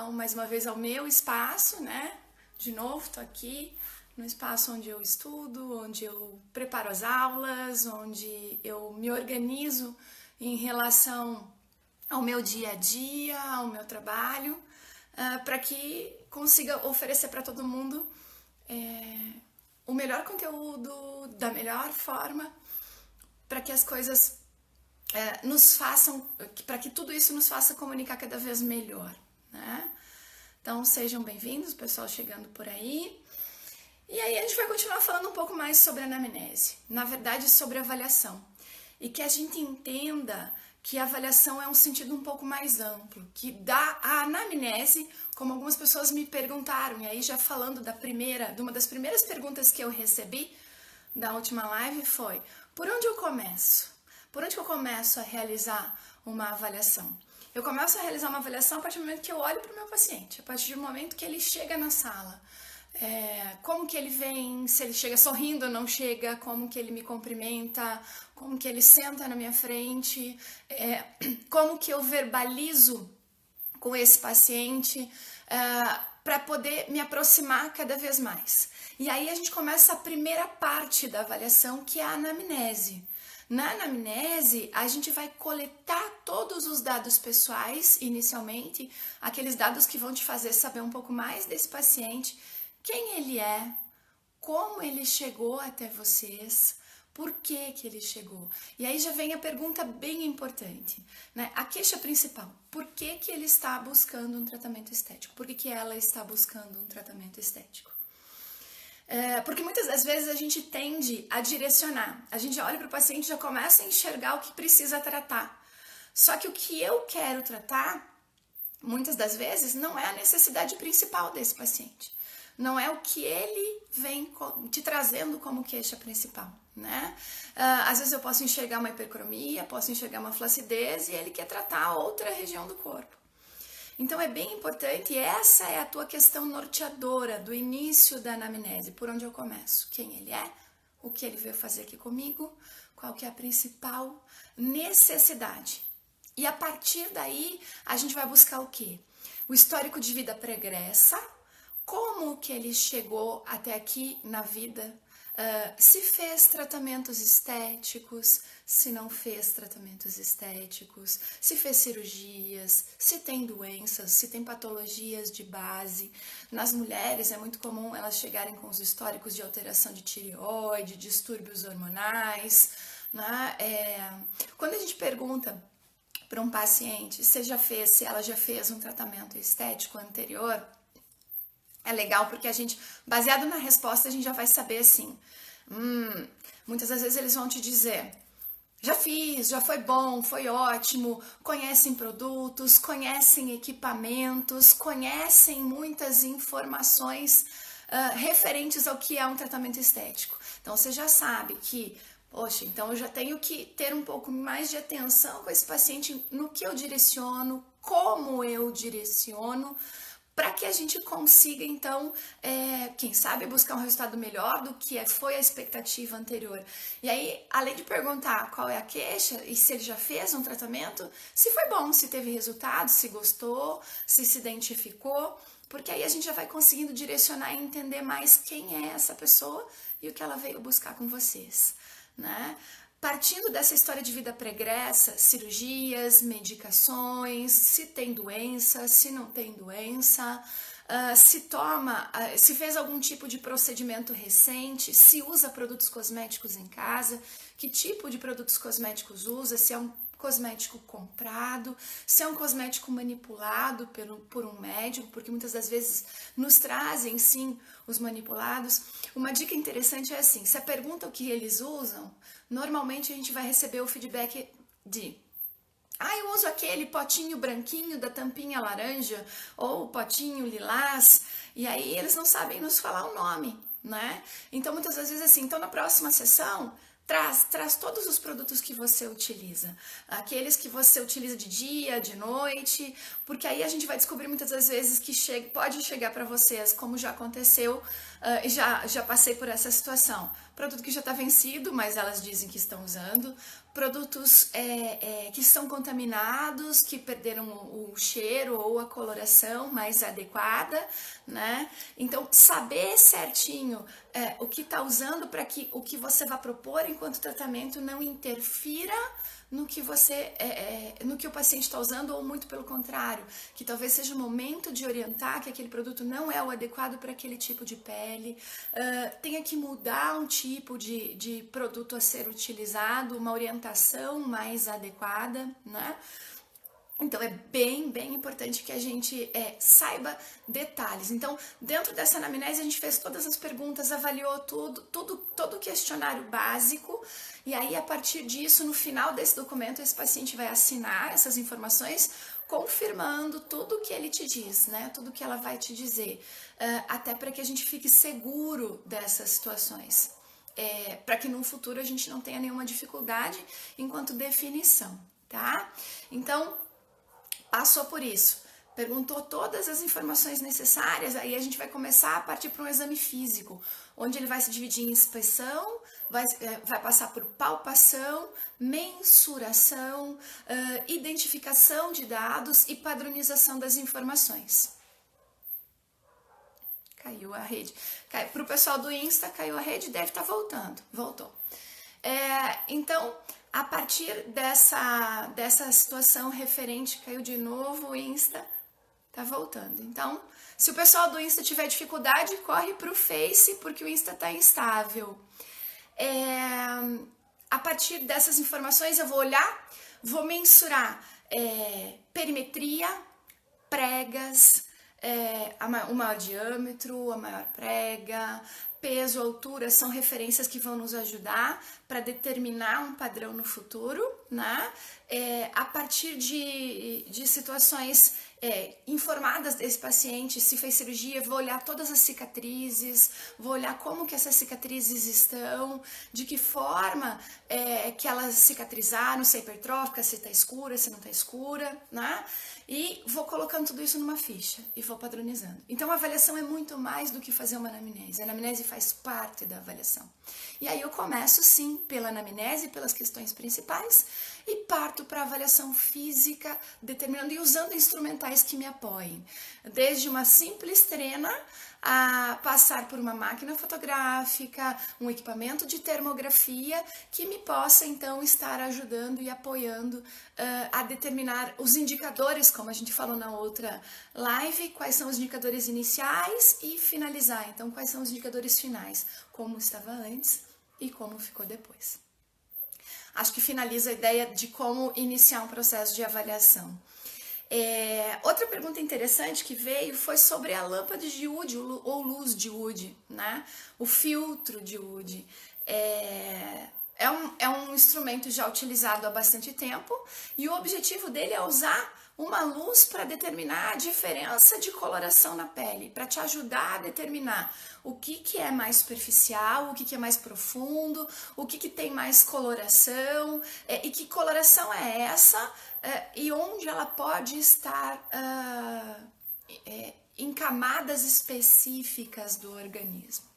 então, mais uma vez ao meu espaço, né? De novo, tô aqui no espaço onde eu estudo, onde eu preparo as aulas, onde eu me organizo em relação ao meu dia a dia, ao meu trabalho, para que consiga oferecer para todo mundo o melhor conteúdo, da melhor forma, para que as coisas nos façam, para que tudo isso nos faça comunicar cada vez melhor, né? Então sejam bem-vindos, pessoal chegando por aí. E aí a gente vai continuar falando um pouco mais sobre anamnese, na verdade sobre avaliação. E que a gente entenda que a avaliação é um sentido um pouco mais amplo, que dá a anamnese, como algumas pessoas me perguntaram, e aí já falando de uma das primeiras perguntas que eu recebi da última live foi: por onde eu começo? Por onde que eu começo a realizar uma avaliação? Eu começo a realizar uma avaliação a partir do momento que eu olho para o meu paciente, a partir do momento que ele chega na sala. Como que ele vem, se ele chega sorrindo ou não chega, como que ele me cumprimenta, como que ele senta na minha frente, como que eu verbalizo com esse paciente para poder me aproximar cada vez mais. E aí a gente começa a primeira parte da avaliação, que é a anamnese. Na anamnese, a gente vai coletar todos os dados pessoais, inicialmente, aqueles dados que vão te fazer saber um pouco mais desse paciente, quem ele é, como ele chegou até vocês, por que que ele chegou. E aí já vem a pergunta bem importante, né? A queixa principal: por que que ele está buscando um tratamento estético? Por que que ela está buscando um tratamento estético? Porque muitas das vezes a gente tende a direcionar. A gente olha para o paciente e já começa a enxergar o que precisa tratar. Só que o que eu quero tratar, muitas das vezes, não é a necessidade principal desse paciente. Não é o que ele vem te trazendo como queixa principal, né? Às vezes eu posso enxergar uma hipercromia, posso enxergar uma flacidez e ele quer tratar outra região do corpo. Então é bem importante, e essa é a tua questão norteadora do início da anamnese, por onde eu começo. Quem ele é, o que ele veio fazer aqui comigo, qual que é a principal necessidade. E a partir daí, a gente vai buscar o quê? O histórico de vida pregressa, como que ele chegou até aqui na vida, se fez tratamentos estéticos, se não fez tratamentos estéticos, se fez cirurgias, se tem doenças, se tem patologias de base. Nas mulheres é muito comum elas chegarem com os históricos de alteração de tireoide, distúrbios hormonais, né? Quando a gente pergunta para um paciente se ela já fez um tratamento estético anterior, é legal porque a gente, baseado na resposta, a gente já vai saber assim. Muitas das vezes eles vão te dizer: já fiz, já foi bom, foi ótimo, conhecem produtos, conhecem equipamentos, conhecem muitas informações referentes ao que é um tratamento estético. Então você já sabe que, poxa, então eu já tenho que ter um pouco mais de atenção com esse paciente no que eu direciono, como eu direciono, para que a gente consiga, então, quem sabe, buscar um resultado melhor do que foi a expectativa anterior. E aí, além de perguntar qual é a queixa e se ele já fez um tratamento, se foi bom, se teve resultado, se gostou, se identificou, porque aí a gente já vai conseguindo direcionar e entender mais quem é essa pessoa e o que ela veio buscar com vocês, né? Partindo dessa história de vida pregressa, cirurgias, medicações, se tem doença, se não tem doença, se fez algum tipo de procedimento recente, se usa produtos cosméticos em casa, que tipo de produtos cosméticos usa, se é um cosmético comprado, se é um cosmético manipulado por um médico, porque muitas das vezes nos trazem, sim, os manipulados. Uma dica interessante é assim: se a pergunta o que eles usam, normalmente a gente vai receber o feedback de: eu uso aquele potinho branquinho da tampinha laranja, ou potinho lilás, e aí eles não sabem nos falar o nome, né? Então muitas das vezes assim, então na próxima sessão, traz todos os produtos que você utiliza, aqueles que você utiliza de dia, de noite, porque aí a gente vai descobrir muitas das vezes que pode chegar para vocês, como já aconteceu, já passei por essa situação, produto que já está vencido, mas elas dizem que estão usando, produtos que estão contaminados, que perderam o cheiro ou a coloração mais adequada, né? Então, saber certinho o que está usando para que o que você vai propor enquanto tratamento não interfira no que no que o paciente está usando, ou muito pelo contrário, que talvez seja o momento de orientar que aquele produto não é o adequado para aquele tipo de pele, tenha que mudar um tipo de produto a ser utilizado, uma orientação mais adequada, né? Então, é bem importante que a gente saiba detalhes. Então, dentro dessa anamnese, a gente fez todas as perguntas, avaliou todo o questionário básico, e aí, a partir disso, no final desse documento, esse paciente vai assinar essas informações, confirmando tudo o que ele te diz, né? Tudo que ela vai te dizer, até para que a gente fique seguro dessas situações. Para que no futuro a gente não tenha nenhuma dificuldade enquanto definição, tá? Então, passou por isso, perguntou todas as informações necessárias, aí a gente vai começar a partir para um exame físico, onde ele vai se dividir em inspeção, vai passar por palpação, mensuração, identificação de dados e padronização das informações. Caiu a rede. Para o pessoal do Insta, caiu a rede, deve estar voltando. Voltou. Então, a partir dessa situação referente, caiu de novo o Insta, tá voltando. Então, se o pessoal do Insta tiver dificuldade, corre pro Face, porque o Insta tá instável. A partir dessas informações, eu vou olhar, vou mensurar perimetria, pregas, o maior diâmetro, a maior prega, peso, altura, são referências que vão nos ajudar para determinar um padrão no futuro, né? A partir de situações informadas desse paciente, se fez cirurgia, vou olhar todas as cicatrizes, vou olhar como que essas cicatrizes estão, de que forma que elas cicatrizaram, se é hipertrófica, se está escura, se não está escura, né? E vou colocando tudo isso numa ficha e vou padronizando. Então, a avaliação é muito mais do que fazer uma anamnese. A anamnese faz parte da avaliação. E aí eu começo, sim, pela anamnese, pelas questões principais, e parto para a avaliação física, determinando e usando instrumentais que me apoiem. Desde uma simples trena a passar por uma máquina fotográfica, um equipamento de termografia que me possa então estar ajudando e apoiando a determinar os indicadores, como a gente falou na outra live, quais são os indicadores iniciais e finalizar, então quais são os indicadores finais, como estava antes e como ficou depois. Acho que finaliza a ideia de como iniciar um processo de avaliação. Outra pergunta interessante que veio foi sobre a lâmpada de Wood ou luz de Wood, né? O filtro de Wood. É um instrumento já utilizado há bastante tempo e o objetivo dele é usar uma luz para determinar a diferença de coloração na pele, para te ajudar a determinar o que é mais superficial, o que é mais profundo, o que tem mais coloração, e que coloração é essa, e onde ela pode estar em camadas específicas do organismo.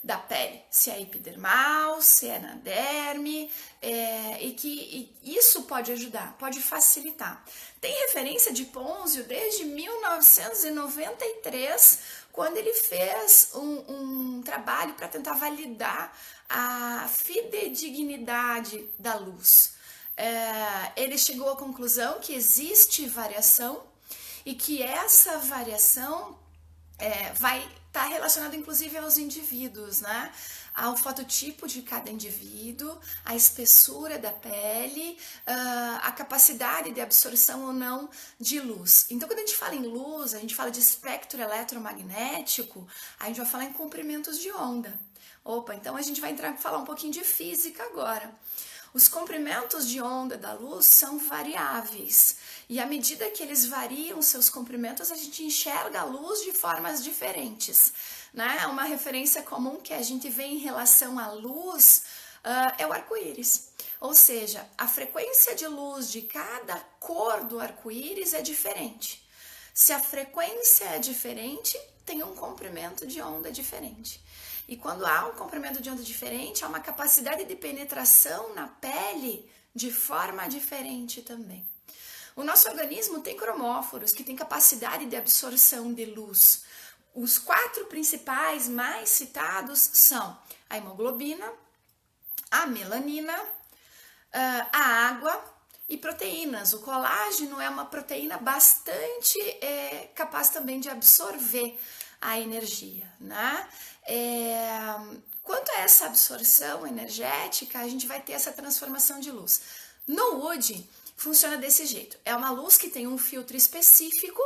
Da pele, se é epidermal, se é na derme, e isso pode ajudar, pode facilitar. Tem referência de Pônzio desde 1993, quando ele fez um trabalho para tentar validar a fidedignidade da luz. Ele chegou à conclusão que existe variação e que essa variação vai estar relacionado inclusive aos indivíduos, né? Ao fototipo de cada indivíduo, a espessura da pele, a capacidade de absorção ou não de luz. Então, quando a gente fala em luz, a gente fala de espectro eletromagnético, a gente vai falar em comprimentos de onda. Opa, então a gente vai falar um pouquinho de física agora. Os comprimentos de onda da luz são variáveis e à medida que eles variam seus comprimentos, a gente enxerga a luz de formas diferentes, né? Uma referência comum que a gente vê em relação à luz é o arco-íris. Ou seja, a frequência de luz de cada cor do arco-íris é diferente. Se a frequência é diferente, tem um comprimento de onda diferente. E quando há um comprimento de onda diferente, há uma capacidade de penetração na pele de forma diferente também. O nosso organismo tem cromóforos que têm capacidade de absorção de luz. Os 4 principais mais citados são a hemoglobina, a melanina, a água e proteínas. O colágeno é uma proteína bastante capaz também de absorver a energia, né? Quanto a essa absorção energética, a gente vai ter essa transformação de luz. No Wood, funciona desse jeito. É uma luz que tem um filtro específico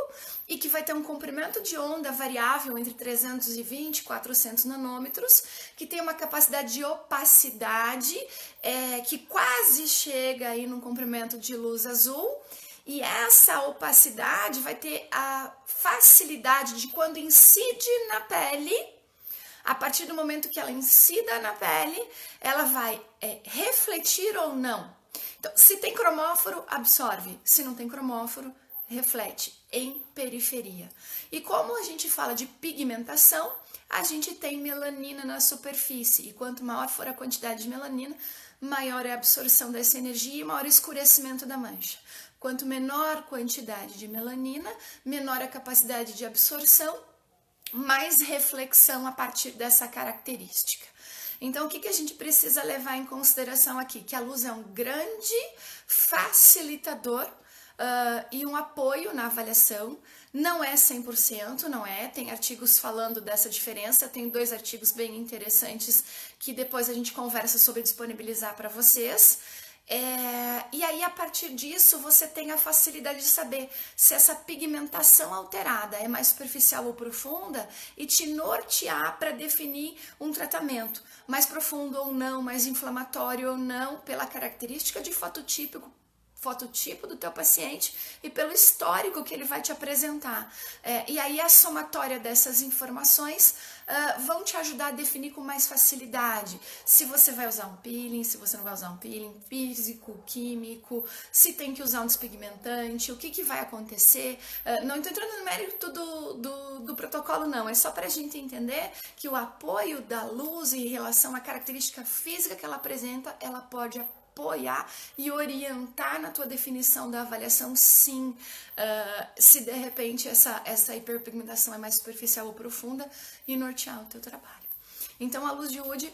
e que vai ter um comprimento de onda variável entre 320 e 400 nanômetros, que tem uma capacidade de opacidade que quase chega aí num comprimento de luz azul. E essa opacidade vai ter a facilidade de, quando incide na pele, a partir do momento que ela incida na pele, ela vai refletir ou não. Então, se tem cromóforo, absorve. Se não tem cromóforo, reflete em periferia. E como a gente fala de pigmentação, a gente tem melanina na superfície. E quanto maior for a quantidade de melanina, maior é a absorção dessa energia e maior o escurecimento da mancha. Quanto menor quantidade de melanina, menor a capacidade de absorção, mais reflexão a partir dessa característica. Então, o que a gente precisa levar em consideração aqui? Que a luz é um grande facilitador e um apoio na avaliação. Não é 100%, não é? Tem artigos falando dessa diferença. Tem 2 artigos bem interessantes que depois a gente conversa sobre disponibilizar para vocês. E aí, a partir disso, você tem a facilidade de saber se essa pigmentação alterada é mais superficial ou profunda e te nortear para definir um tratamento mais profundo ou não, mais inflamatório ou não, pela característica de fototipo do teu paciente e pelo histórico que ele vai te apresentar. E aí a somatória dessas informações vão te ajudar a definir com mais facilidade se você vai usar um peeling, se você não vai usar um peeling físico, químico, se tem que usar um despigmentante, o que vai acontecer. Não estou entrando no mérito do protocolo, não, é só para a gente entender que o apoio da luz em relação à característica física que ela apresenta, ela pode apoiar e orientar na tua definição da avaliação, sim, se de repente essa hiperpigmentação é mais superficial ou profunda, e nortear o teu trabalho. Então a luz de Wood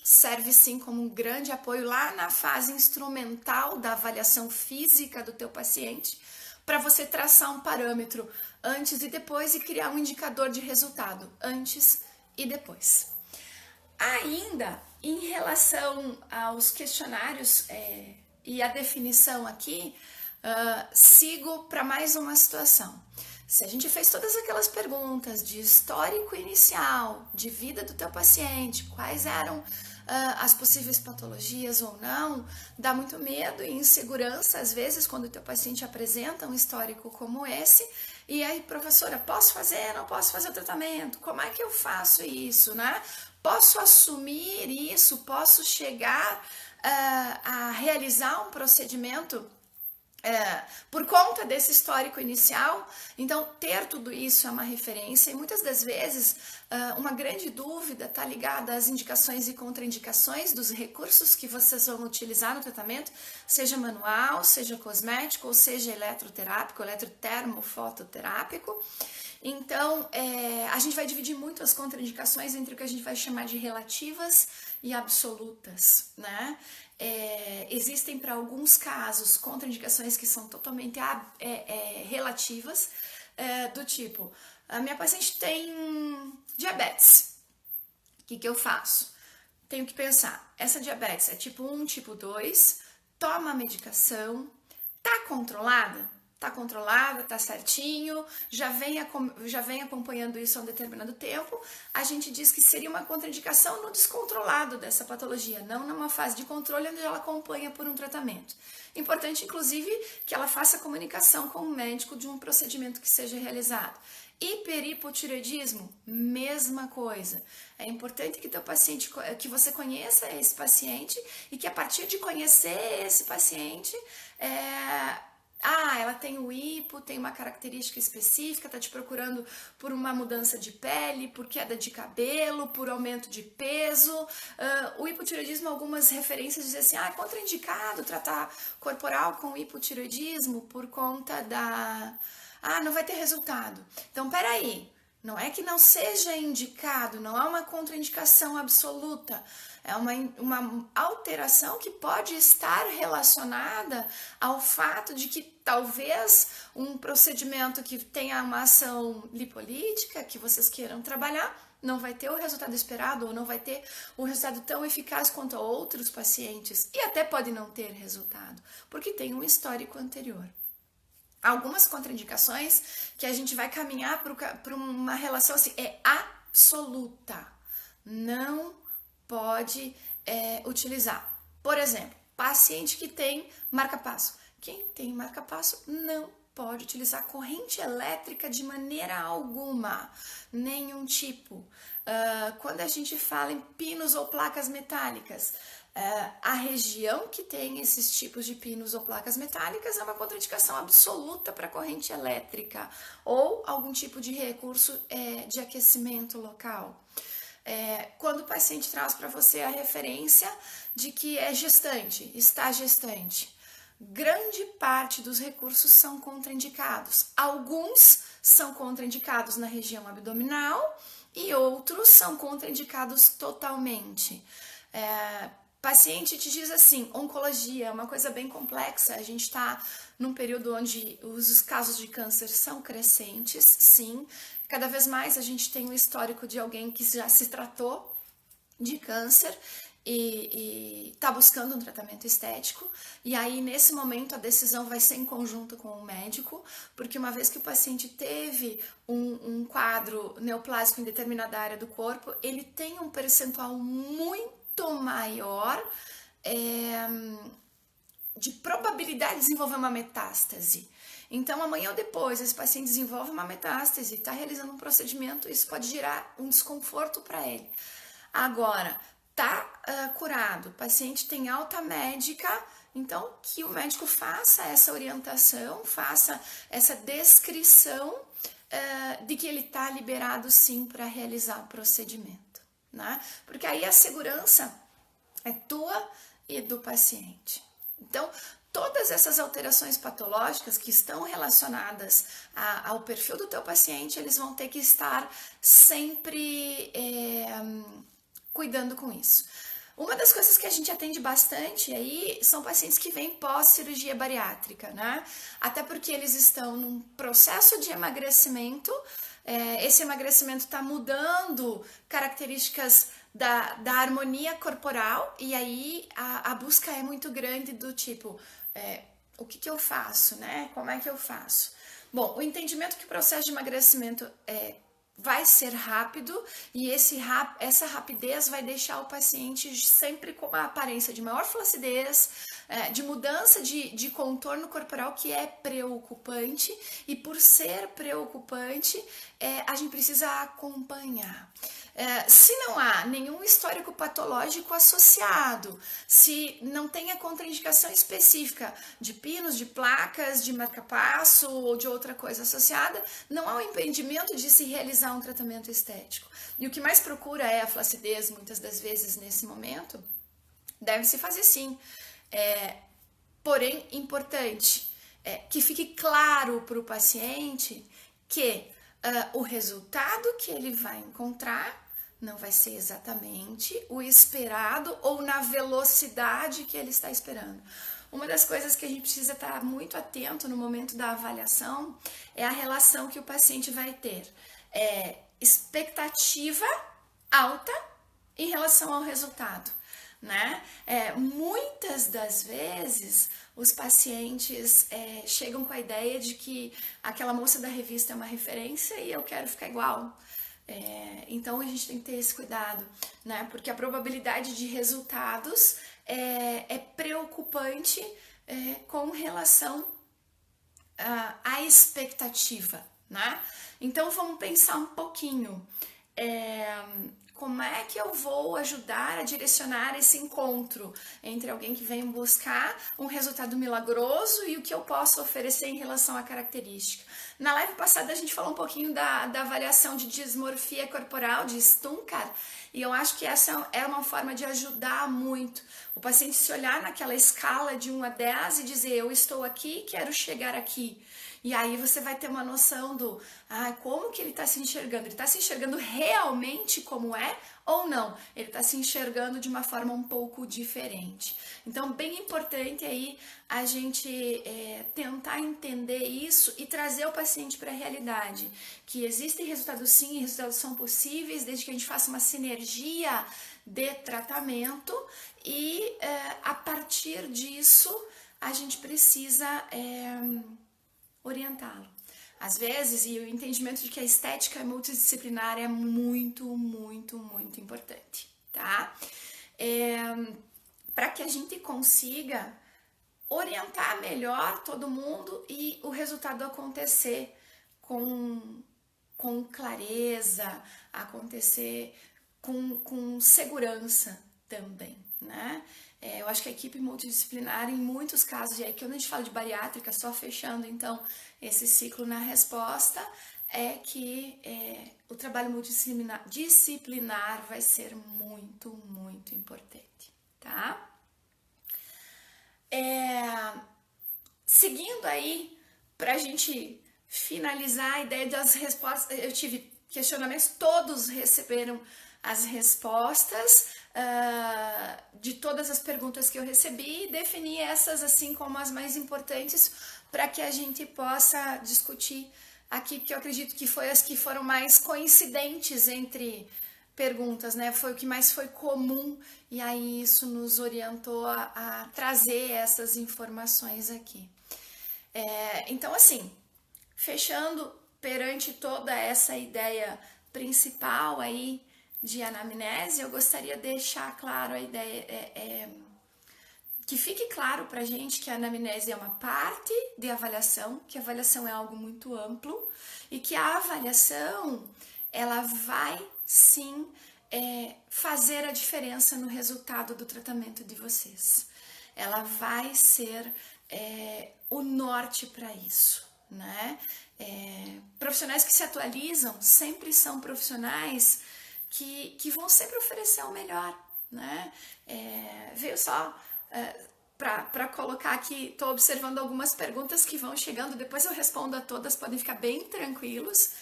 serve sim como um grande apoio lá na fase instrumental da avaliação física do teu paciente, para você traçar um parâmetro antes e depois e criar um indicador de resultado antes e depois. Ainda em relação aos questionários e a definição aqui, sigo para mais uma situação. Se a gente fez todas aquelas perguntas de histórico inicial, de vida do teu paciente, quais eram as possíveis patologias ou não, dá muito medo e insegurança, às vezes, quando o teu paciente apresenta um histórico como esse. E aí, professora, posso fazer, não posso fazer o tratamento? Como é que eu faço isso, né? Posso assumir isso? Posso chegar a realizar um procedimento por conta desse histórico inicial? Então, ter tudo isso é uma referência e muitas das vezes uma grande dúvida está ligada às indicações e contraindicações dos recursos que vocês vão utilizar no tratamento, seja manual, seja cosmético, ou seja eletroterápico, eletrotermofototerápico. Então, a gente vai dividir muito as contraindicações entre o que a gente vai chamar de relativas e absolutas, né? Existem para alguns casos contraindicações que são totalmente relativas, do tipo, a minha paciente tem diabetes, o que eu faço? Tenho que pensar, essa diabetes é tipo 1, tipo 2, toma a medicação, tá controlada? Tá controlada, tá certinho, já vem acompanhando isso há um determinado tempo, a gente diz que seria uma contraindicação no descontrolado dessa patologia, não numa fase de controle onde ela acompanha por um tratamento. Importante, inclusive, que ela faça comunicação com o médico de um procedimento que seja realizado. Hiperipotireoidismo, mesma coisa. É importante que você conheça esse paciente e que a partir de conhecer esse paciente, ela tem o hipo, tem uma característica específica, tá te procurando por uma mudança de pele, por queda de cabelo, por aumento de peso. O hipotireoidismo, algumas referências dizem assim, é contraindicado tratar corporal com hipotireoidismo por conta da... não vai ter resultado. Então, peraí, não é que não seja indicado, não é uma contraindicação absoluta, é uma alteração que pode estar relacionada ao fato de que talvez um procedimento que tenha uma ação lipolítica que vocês queiram trabalhar não vai ter o resultado esperado ou não vai ter o resultado tão eficaz quanto outros pacientes e até pode não ter resultado, porque tem um histórico anterior. Algumas contraindicações que a gente vai caminhar para uma relação assim, é absoluta, não pode utilizar. Por exemplo, paciente que tem marca-passo. Quem tem marca-passo não pode utilizar corrente elétrica de maneira alguma, nenhum tipo. Quando a gente fala em pinos ou placas metálicas, a região que tem esses tipos de pinos ou placas metálicas é uma contraindicação absoluta para corrente elétrica ou algum tipo de recurso de aquecimento local. Quando o paciente traz para você a referência de que é gestante, está gestante, grande parte dos recursos são contraindicados. Alguns são contraindicados na região abdominal e outros são contraindicados totalmente. Paciente te diz assim, oncologia é uma coisa bem complexa, a gente está num período onde os casos de câncer são crescentes, sim, cada vez mais a gente tem um histórico de alguém que já se tratou de câncer e está buscando um tratamento estético, e aí nesse momento a decisão vai ser em conjunto com o médico, porque uma vez que o paciente teve um quadro neoplásico em determinada área do corpo, ele tem um percentual muito maior de probabilidade de desenvolver uma metástase. Então, amanhã ou depois, esse paciente desenvolve uma metástase, está realizando um procedimento, isso pode gerar um desconforto para ele. Agora, está curado, o paciente tem alta médica, então que o médico faça essa orientação, faça essa descrição de que ele está liberado sim para realizar o procedimento, né? Porque aí a segurança é tua e do paciente. Então, todas essas alterações patológicas que estão relacionadas ao perfil do teu paciente, eles vão ter que estar sempre cuidando com isso. Uma das coisas que a gente atende bastante aí são pacientes que vêm pós-cirurgia bariátrica, né? Até porque eles estão num processo de emagrecimento, esse emagrecimento está mudando características da harmonia corporal e aí a busca é muito grande do tipo, o que eu faço, né? Como é que eu faço? Bom, o entendimento que o processo de emagrecimento vai ser rápido e essa rapidez vai deixar o paciente sempre com uma aparência de maior flacidez, de mudança de contorno corporal que é preocupante e por ser preocupante a gente precisa acompanhar. Se não há nenhum histórico patológico associado, se não tem a contraindicação específica de pinos, de placas, de marca-passo ou de outra coisa associada, não há o impedimento de se realizar um tratamento estético. E o que mais procura é a flacidez, muitas das vezes nesse momento, deve-se fazer sim. Porém, importante que fique claro para o paciente que o resultado que ele vai encontrar não vai ser exatamente o esperado ou na velocidade que ele está esperando. Uma das coisas que a gente precisa estar muito atento no momento da avaliação é a relação que o paciente vai ter. Expectativa alta em relação ao resultado, né? Muitas das vezes os pacientes chegam com a ideia de que aquela moça da revista é uma referência e eu quero ficar igual. Então a gente tem que ter esse cuidado, né? Porque a probabilidade de resultados é preocupante com relação à expectativa, né? Então vamos pensar um pouquinho. como é que eu vou ajudar a direcionar esse encontro entre alguém que vem buscar um resultado milagroso e o que eu posso oferecer em relação à característica. Na live passada a gente falou um pouquinho da avaliação de dismorfia corporal, de Stunkar, e eu acho que essa é uma forma de ajudar muito o paciente se olhar naquela escala de 1 a 10 e dizer, eu estou aqui, quero chegar aqui. E aí você vai ter uma noção do, como que ele está se enxergando? Ele está se enxergando realmente como é ou não? Ele está se enxergando de uma forma um pouco diferente. Então, bem importante aí a gente tentar entender isso e trazer o paciente para a realidade. Que existem resultados sim, e resultados são possíveis, desde que a gente faça uma sinergia de tratamento e a partir disso a gente precisa orientá-lo. Às vezes, e o entendimento de que a estética multidisciplinar é muito, muito, muito importante, tá? Para que a gente consiga orientar melhor todo mundo e o resultado acontecer com clareza, acontecer com segurança também, né? Eu acho que a equipe multidisciplinar, em muitos casos, e aí quando a gente fala de bariátrica, só fechando então esse ciclo na resposta, é que o trabalho multidisciplinar vai ser muito, muito importante, tá? Seguindo aí, pra gente finalizar a ideia das respostas, eu tive questionamentos, todos receberam as respostas de todas as perguntas que eu recebi e defini essas assim como as mais importantes para que a gente possa discutir aqui, porque eu acredito que foi as que foram mais coincidentes entre perguntas, né? Foi o que mais foi comum e aí isso nos orientou a trazer essas informações aqui. Então, assim, fechando perante toda essa ideia principal aí de anamnese, eu gostaria de deixar claro a ideia, que fique claro pra gente que a anamnese é uma parte de avaliação, que a avaliação é algo muito amplo e que a avaliação, ela vai sim fazer a diferença no resultado do tratamento de vocês. Ela vai ser o norte para isso, né? Profissionais que se atualizam sempre são profissionais que vão sempre oferecer o melhor, né? Veio só para colocar aqui, estou observando algumas perguntas que vão chegando, depois eu respondo a todas, podem ficar bem tranquilos.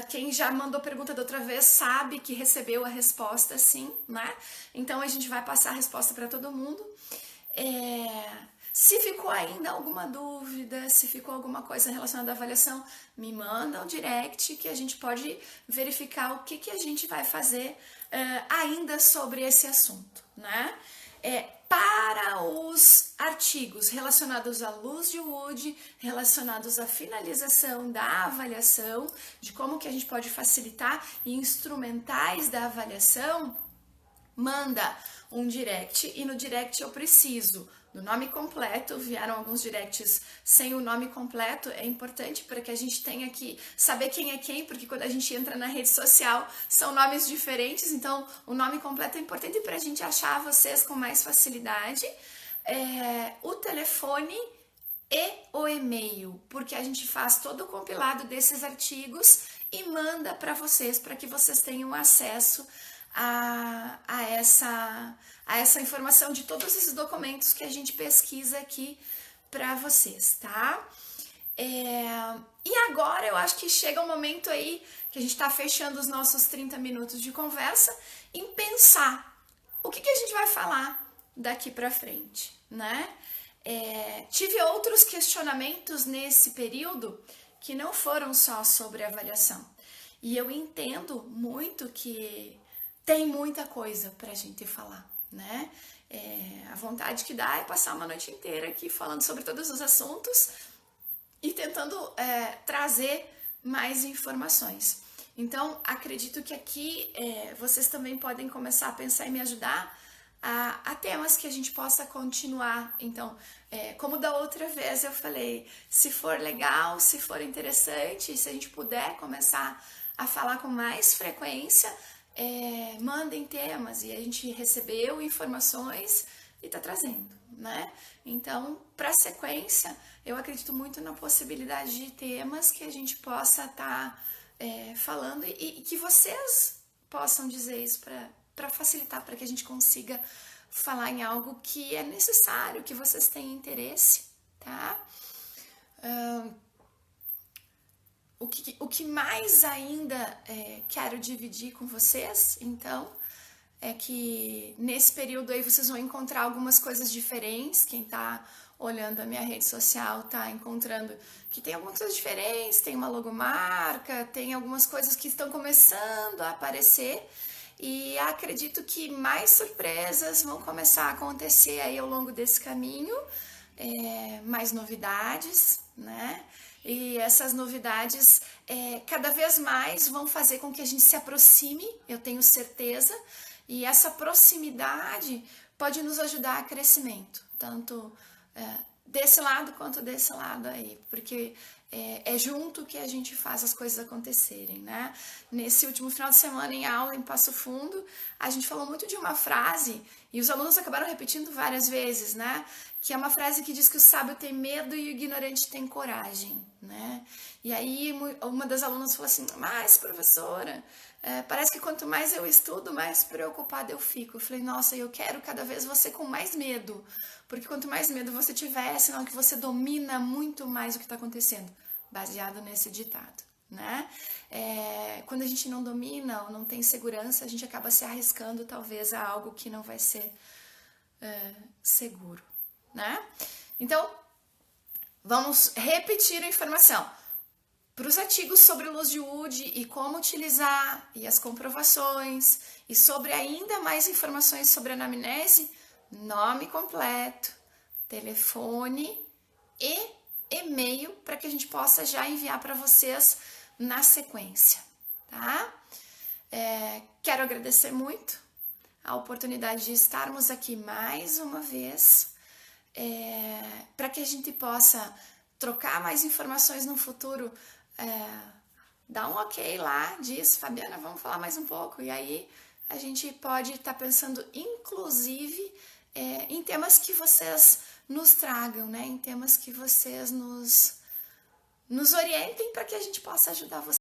Quem já mandou pergunta da outra vez sabe que recebeu a resposta sim, né? Então a gente vai passar a resposta para todo mundo. Se ficou ainda alguma dúvida, se ficou alguma coisa relacionada à avaliação, me manda um direct que a gente pode verificar o que a gente vai fazer ainda sobre esse assunto, né? Para os artigos relacionados à luz de Wood, relacionados à finalização da avaliação, de como que a gente pode facilitar instrumentais da avaliação, manda um direct e no direct eu preciso do nome completo. Vieram alguns directs sem o nome completo, é importante para que a gente tenha que saber quem é quem, porque quando a gente entra na rede social são nomes diferentes, então o nome completo é importante para a gente achar vocês com mais facilidade. O telefone e o e-mail, porque a gente faz todo o compilado desses artigos e manda para vocês, para que vocês tenham acesso a essa informação de todos esses documentos que a gente pesquisa aqui para vocês, tá? E agora eu acho que chega um momento aí que a gente está fechando os nossos 30 minutos de conversa em pensar o que a gente vai falar daqui para frente, né? Tive outros questionamentos nesse período que não foram só sobre avaliação. E eu entendo muito que tem muita coisa pra gente falar, né? A vontade que dá é passar uma noite inteira aqui falando sobre todos os assuntos e tentando trazer mais informações. Então, acredito que aqui vocês também podem começar a pensar e me ajudar a temas que a gente possa continuar. Então, como da outra vez eu falei, se for legal, se for interessante, se a gente puder começar a falar com mais frequência, mandem temas, e a gente recebeu informações e está trazendo, né? Então, para a sequência, eu acredito muito na possibilidade de temas que a gente possa estar falando e que vocês possam dizer isso para facilitar, para que a gente consiga falar em algo que é necessário, que vocês têm interesse, tá? O que mais ainda quero dividir com vocês, então, é que nesse período aí vocês vão encontrar algumas coisas diferentes. Quem tá olhando a minha rede social tá encontrando que tem algumas coisas diferentes, tem uma logomarca, tem algumas coisas que estão começando a aparecer. E acredito que mais surpresas vão começar a acontecer aí ao longo desse caminho, mais novidades, né? E essas novidades cada vez mais vão fazer com que a gente se aproxime, eu tenho certeza, e essa proximidade pode nos ajudar a crescimento, tanto desse lado quanto desse lado aí, porque é junto que a gente faz as coisas acontecerem, né? Nesse último final de semana em aula em Passo Fundo, a gente falou muito de uma frase, e os alunos acabaram repetindo várias vezes, né? Que é uma frase que diz que o sábio tem medo e o ignorante tem coragem, né? E aí uma das alunas falou assim, mas professora, parece que quanto mais eu estudo, mais preocupada eu fico. Eu falei, nossa, eu quero cada vez você com mais medo, porque quanto mais medo você tiver, é sinal que você domina muito mais o que está acontecendo, baseado nesse ditado, né? Quando a gente não domina ou não tem segurança, a gente acaba se arriscando talvez a algo que não vai ser seguro, né? Então, vamos repetir a informação. Para os artigos sobre luz de Wood e como utilizar, e as comprovações, e sobre ainda mais informações sobre a anamnese, nome completo, telefone e e-mail para que a gente possa já enviar para vocês na sequência, tá? Quero agradecer muito a oportunidade de estarmos aqui mais uma vez, para que a gente possa trocar mais informações no futuro. Dá um ok lá, diz, Fabiana, vamos falar mais um pouco, e aí a gente pode estar pensando, inclusive, em temas que vocês nos tragam, né? Em temas que vocês nos orientem para que a gente possa ajudar vocês.